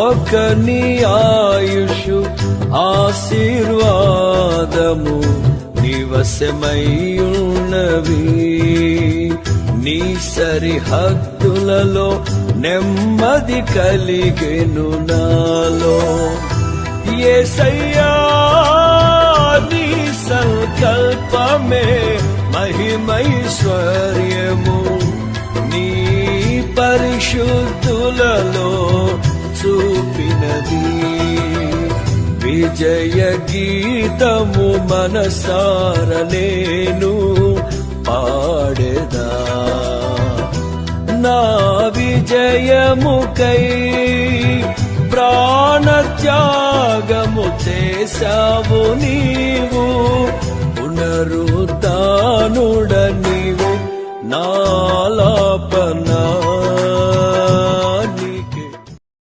ఒకని ఆయుషు ఆశీర్వాదము నివసమయ్యున్నవి. నీ సరిహద్దులలో నెమ్మది కలిగెను నాలో. యేసయ్యా నీ సంకల్పమే మహిమైశ్వర్యము, నీ పరిశుద్ధులలో చూపినది. విజయ గీతము మనసార నేను పాడెదా. నా విజయముకై ప్రాణత్యాగము చేశావు నీవు.